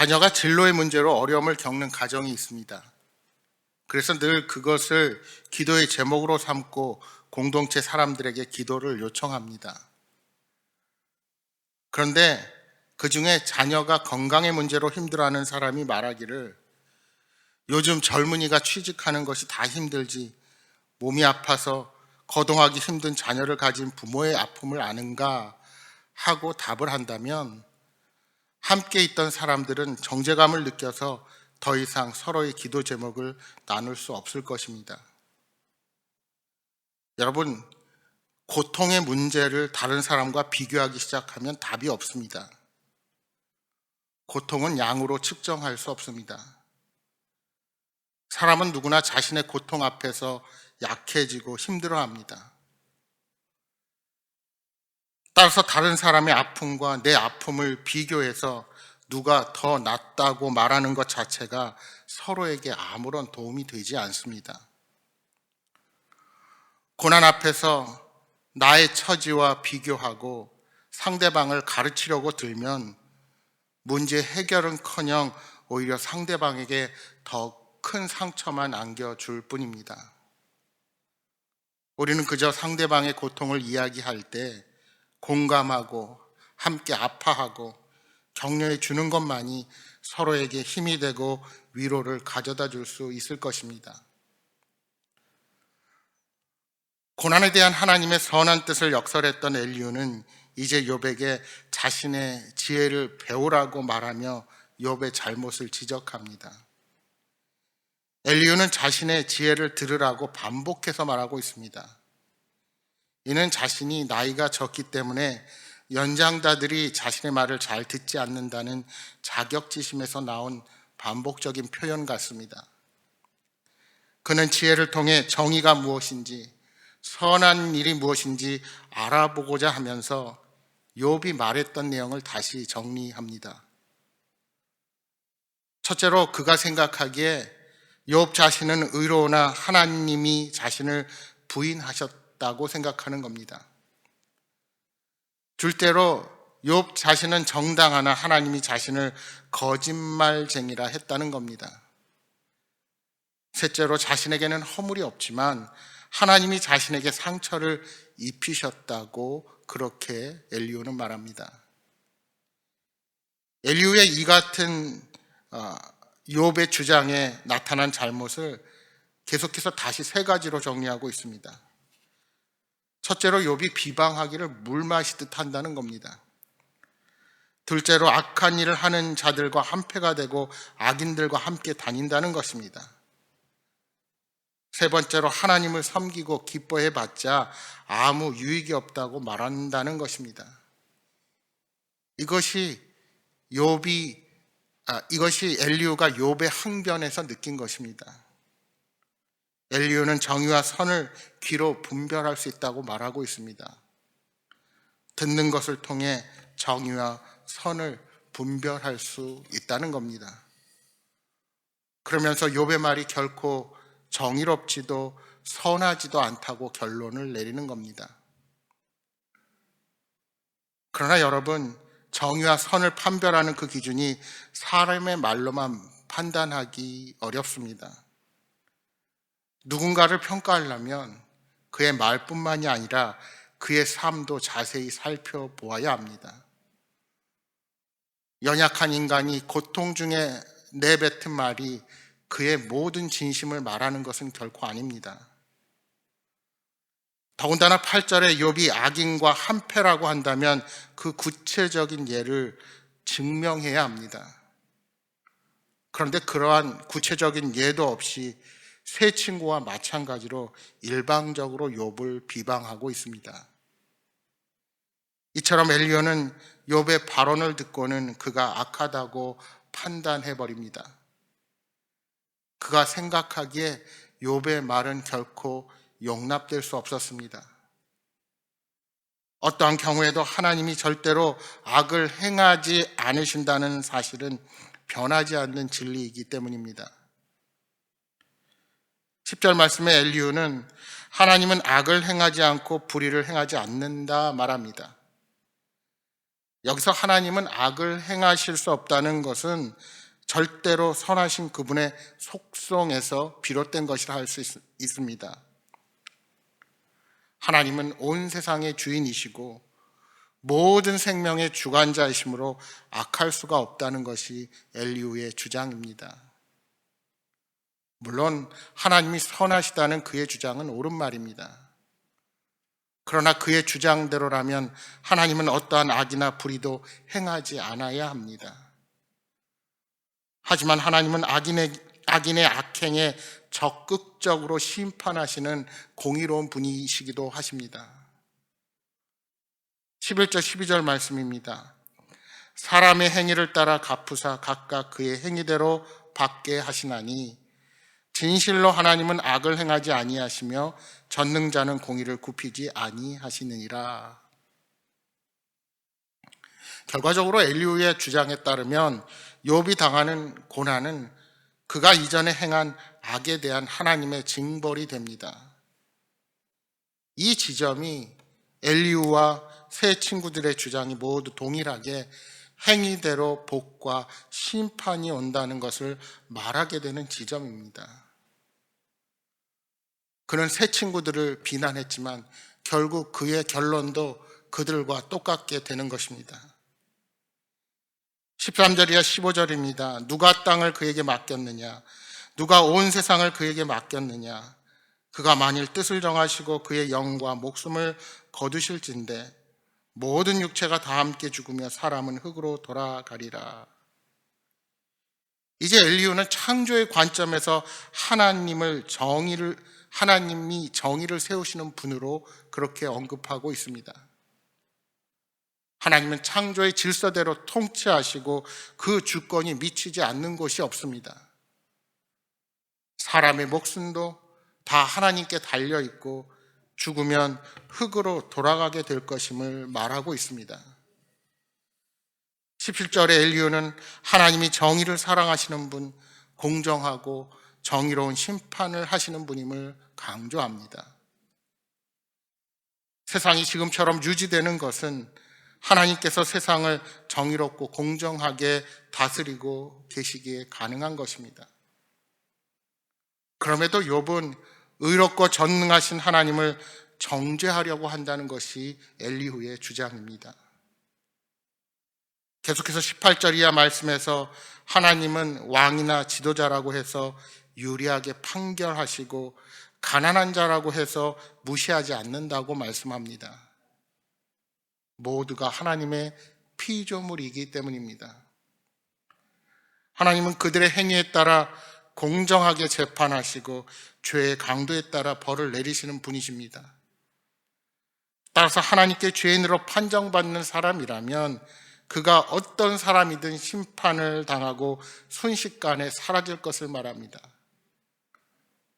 자녀가 진로의 문제로 어려움을 겪는 가정이 있습니다. 그래서 늘 그것을 기도의 제목으로 삼고 공동체 사람들에게 기도를 요청합니다. 그런데 그 중에 자녀가 건강의 문제로 힘들어하는 사람이 말하기를 요즘 젊은이가 취직하는 것이 다 힘들지 몸이 아파서 거동하기 힘든 자녀를 가진 부모의 아픔을 아는가 하고 답을 한다면 함께 있던 사람들은 정죄감을 느껴서 더 이상 서로의 기도 제목을 나눌 수 없을 것입니다. 여러분, 고통의 문제를 다른 사람과 비교하기 시작하면 답이 없습니다. 고통은 양으로 측정할 수 없습니다. 사람은 누구나 자신의 고통 앞에서 약해지고 힘들어합니다. 따라서 다른 사람의 아픔과 내 아픔을 비교해서 누가 더 낫다고 말하는 것 자체가 서로에게 아무런 도움이 되지 않습니다. 고난 앞에서 나의 처지와 비교하고 상대방을 가르치려고 들면 문제 해결은커녕 오히려 상대방에게 더 큰 상처만 안겨줄 뿐입니다. 우리는 그저 상대방의 고통을 이야기할 때 공감하고 함께 아파하고 격려해 주는 것만이 서로에게 힘이 되고 위로를 가져다 줄 수 있을 것입니다. 고난에 대한 하나님의 선한 뜻을 역설했던 엘리후는 이제 욥에게 자신의 지혜를 배우라고 말하며 욥의 잘못을 지적합니다. 엘리후는 자신의 지혜를 들으라고 반복해서 말하고 있습니다. 이는 자신이 나이가 적기 때문에 연장자들이 자신의 말을 잘 듣지 않는다는 자격지심에서 나온 반복적인 표현 같습니다. 그는 지혜를 통해 정의가 무엇인지 선한 일이 무엇인지 알아보고자 하면서 욥이 말했던 내용을 다시 정리합니다. 첫째로 그가 생각하기에 욥 자신은 의로우나 하나님이 자신을 부인하셨다고 생각하는 겁니다. 둘째로 욥 자신은 정당하나 하나님이 자신을 거짓말쟁이라 했다는 겁니다. 셋째로 자신에게는 허물이 없지만 하나님이 자신에게 상처를 입히셨다고 그렇게 엘리후는 말합니다. 엘리후의 이 같은 욥의 주장에 나타난 잘못을 계속해서 다시 세 가지로 정리하고 있습니다. 첫째로 욥이 비방하기를 물 마시듯 한다는 겁니다. 둘째로 악한 일을 하는 자들과 한패가 되고 악인들과 함께 다닌다는 것입니다. 세 번째로 하나님을 섬기고 기뻐해봤자 아무 유익이 없다고 말한다는 것입니다. 이것이 엘리후가 욥의 항변에서 느낀 것입니다. 엘리후는 정의와 선을 귀로 분별할 수 있다고 말하고 있습니다. 듣는 것을 통해 정의와 선을 분별할 수 있다는 겁니다. 그러면서 욥의 말이 결코 정의롭지도 선하지도 않다고 결론을 내리는 겁니다. 그러나 여러분, 정의와 선을 판별하는 그 기준이 사람의 말로만 판단하기 어렵습니다. 누군가를 평가하려면 그의 말뿐만이 아니라 그의 삶도 자세히 살펴보아야 합니다. 연약한 인간이 고통 중에 내뱉은 말이 그의 모든 진심을 말하는 것은 결코 아닙니다. 더군다나 8절에 욥이 악인과 한패라고 한다면 그 구체적인 예를 증명해야 합니다. 그런데 그러한 구체적인 예도 없이 세 친구와 마찬가지로 일방적으로 욥을 비방하고 있습니다. 이처럼 엘리후는 욥의 발언을 듣고는 그가 악하다고 판단해버립니다. 그가 생각하기에 욥의 말은 결코 용납될 수 없었습니다. 어떠한 경우에도 하나님이 절대로 악을 행하지 않으신다는 사실은 변하지 않는 진리이기 때문입니다. 10절 말씀에 엘리후는 하나님은 악을 행하지 않고 불의를 행하지 않는다 말합니다. 여기서 하나님은 악을 행하실 수 없다는 것은 절대로 선하신 그분의 속성에서 비롯된 것이라 할 수 있습니다. 하나님은 온 세상의 주인이시고 모든 생명의 주관자이시므로 악할 수가 없다는 것이 엘리후의 주장입니다. 물론 하나님이 선하시다는 그의 주장은 옳은 말입니다. 그러나 그의 주장대로라면 하나님은 어떠한 악이나 불의도 행하지 않아야 합니다. 하지만 하나님은 악인의 악행에 적극적으로 심판하시는 공의로운 분이시기도 하십니다. 11절 12절 말씀입니다. 사람의 행위를 따라 갚으사 각각 그의 행위대로 받게 하시나니 진실로 하나님은 악을 행하지 아니하시며 전능자는 공의를 굽히지 아니하시느니라. 결과적으로 엘리후의 주장에 따르면 욥이 당하는 고난은 그가 이전에 행한 악에 대한 하나님의 징벌이 됩니다. 이 지점이 엘리후와 세 친구들의 주장이 모두 동일하게 행위대로 복과 심판이 온다는 것을 말하게 되는 지점입니다. 그는 세 친구들을 비난했지만 결국 그의 결론도 그들과 똑같게 되는 것입니다. 13절이야 15절입니다. 누가 땅을 그에게 맡겼느냐? 누가 온 세상을 그에게 맡겼느냐? 그가 만일 뜻을 정하시고 그의 영과 목숨을 거두실진데 모든 육체가 다 함께 죽으며 사람은 흙으로 돌아가리라. 이제 엘리후는 창조의 관점에서 하나님이 정의를 세우시는 분으로 그렇게 언급하고 있습니다. 하나님은 창조의 질서대로 통치하시고 그 주권이 미치지 않는 곳이 없습니다. 사람의 목숨도 다 하나님께 달려있고 죽으면 흙으로 돌아가게 될 것임을 말하고 있습니다. 17절에 엘리후는 하나님이 정의를 사랑하시는 분, 공정하고 정의로운 심판을 하시는 분임을 강조합니다. 세상이 지금처럼 유지되는 것은 하나님께서 세상을 정의롭고 공정하게 다스리고 계시기에 가능한 것입니다. 그럼에도 욥은 의롭고 전능하신 하나님을 정죄하려고 한다는 것이 엘리후의 주장입니다. 계속해서 18절 이하 말씀에서 하나님은 왕이나 지도자라고 해서 유리하게 판결하시고 가난한 자라고 해서 무시하지 않는다고 말씀합니다. 모두가 하나님의 피조물이기 때문입니다. 하나님은 그들의 행위에 따라 공정하게 재판하시고 죄의 강도에 따라 벌을 내리시는 분이십니다. 따라서 하나님께 죄인으로 판정받는 사람이라면 그가 어떤 사람이든 심판을 당하고 순식간에 사라질 것을 말합니다.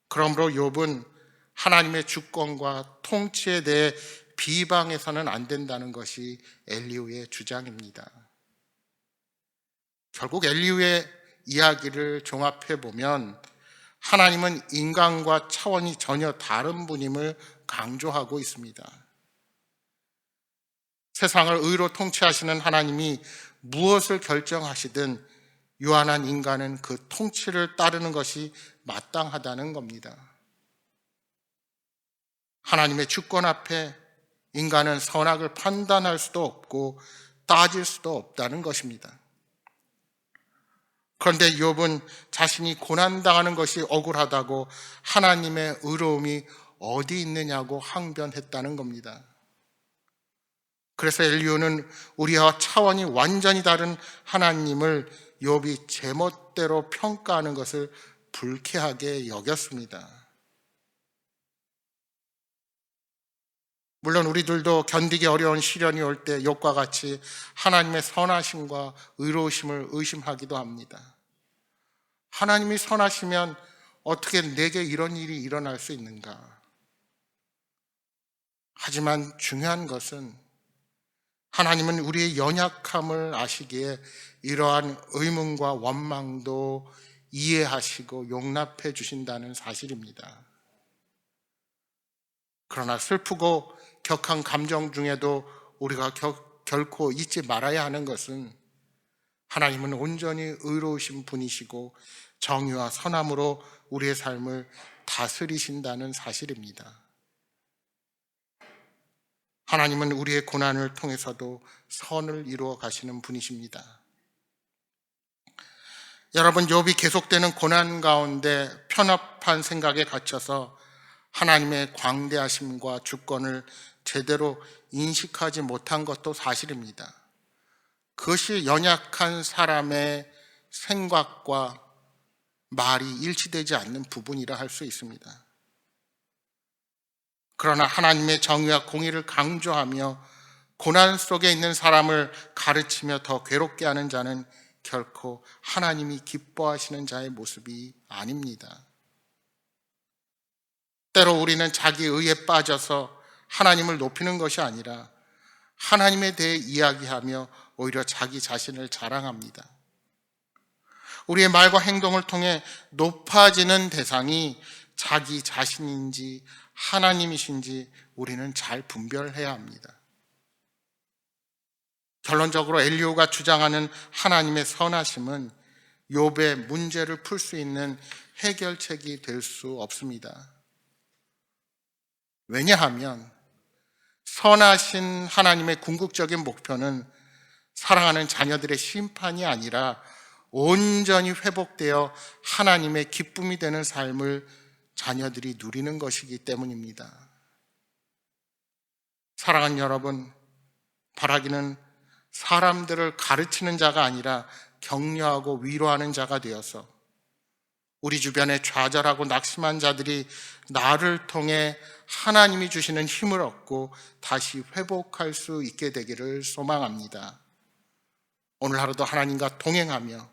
그러므로 욥은 하나님의 주권과 통치에 대해 비방해서는 안 된다는 것이 엘리후의 주장입니다. 결국 엘리후의 이야기를 종합해 보면 하나님은 인간과 차원이 전혀 다른 분임을 강조하고 있습니다. 세상을 의로 통치하시는 하나님이 무엇을 결정하시든 유한한 인간은 그 통치를 따르는 것이 마땅하다는 겁니다. 하나님의 주권 앞에 인간은 선악을 판단할 수도 없고 따질 수도 없다는 것입니다. 그런데 욥은 자신이 고난당하는 것이 억울하다고 하나님의 의로움이 어디 있느냐고 항변했다는 겁니다. 그래서 엘리후는 우리와 차원이 완전히 다른 하나님을 욥이 제멋대로 평가하는 것을 불쾌하게 여겼습니다. 물론 우리들도 견디기 어려운 시련이 올 때 욥과 같이 하나님의 선하심과 의로우심을 의심하기도 합니다. 하나님이 선하시면 어떻게 내게 이런 일이 일어날 수 있는가? 하지만 중요한 것은 하나님은 우리의 연약함을 아시기에 이러한 의문과 원망도 이해하시고 용납해 주신다는 사실입니다. 그러나 슬프고 격한 감정 중에도 우리가 결코 잊지 말아야 하는 것은 하나님은 온전히 의로우신 분이시고 정의와 선함으로 우리의 삶을 다스리신다는 사실입니다. 하나님은 우리의 고난을 통해서도 선을 이루어 가시는 분이십니다. 여러분, 욥이 계속되는 고난 가운데 편협한 생각에 갇혀서 하나님의 광대하심과 주권을 제대로 인식하지 못한 것도 사실입니다. 그것이 연약한 사람의 생각과 말이 일치되지 않는 부분이라 할 수 있습니다. 그러나 하나님의 정의와 공의를 강조하며 고난 속에 있는 사람을 가르치며 더 괴롭게 하는 자는 결코 하나님이 기뻐하시는 자의 모습이 아닙니다. 때로 우리는 자기 의에 빠져서 하나님을 높이는 것이 아니라 하나님에 대해 이야기하며 오히려 자기 자신을 자랑합니다. 우리의 말과 행동을 통해 높아지는 대상이 자기 자신인지 하나님이신지 우리는 잘 분별해야 합니다. 결론적으로 엘리후가 주장하는 하나님의 선하심은 욥의 문제를 풀 수 있는 해결책이 될 수 없습니다. 왜냐하면 선하신 하나님의 궁극적인 목표는 사랑하는 자녀들의 심판이 아니라 온전히 회복되어 하나님의 기쁨이 되는 삶을 자녀들이 누리는 것이기 때문입니다. 사랑하는 여러분, 바라기는 사람들을 가르치는 자가 아니라 격려하고 위로하는 자가 되어서 우리 주변에 좌절하고 낙심한 자들이 나를 통해 하나님이 주시는 힘을 얻고 다시 회복할 수 있게 되기를 소망합니다. 오늘 하루도 하나님과 동행하며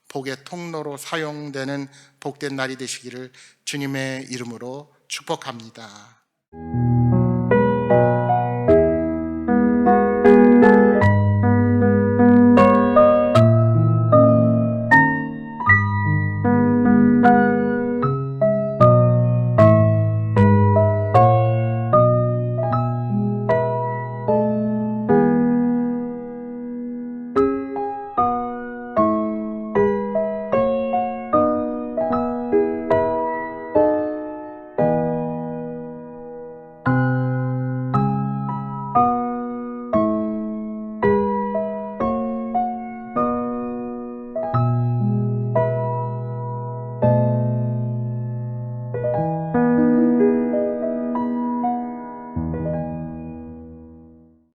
복의 통로로 사용되는 복된 날이 되시기를 주님의 이름으로 축복합니다.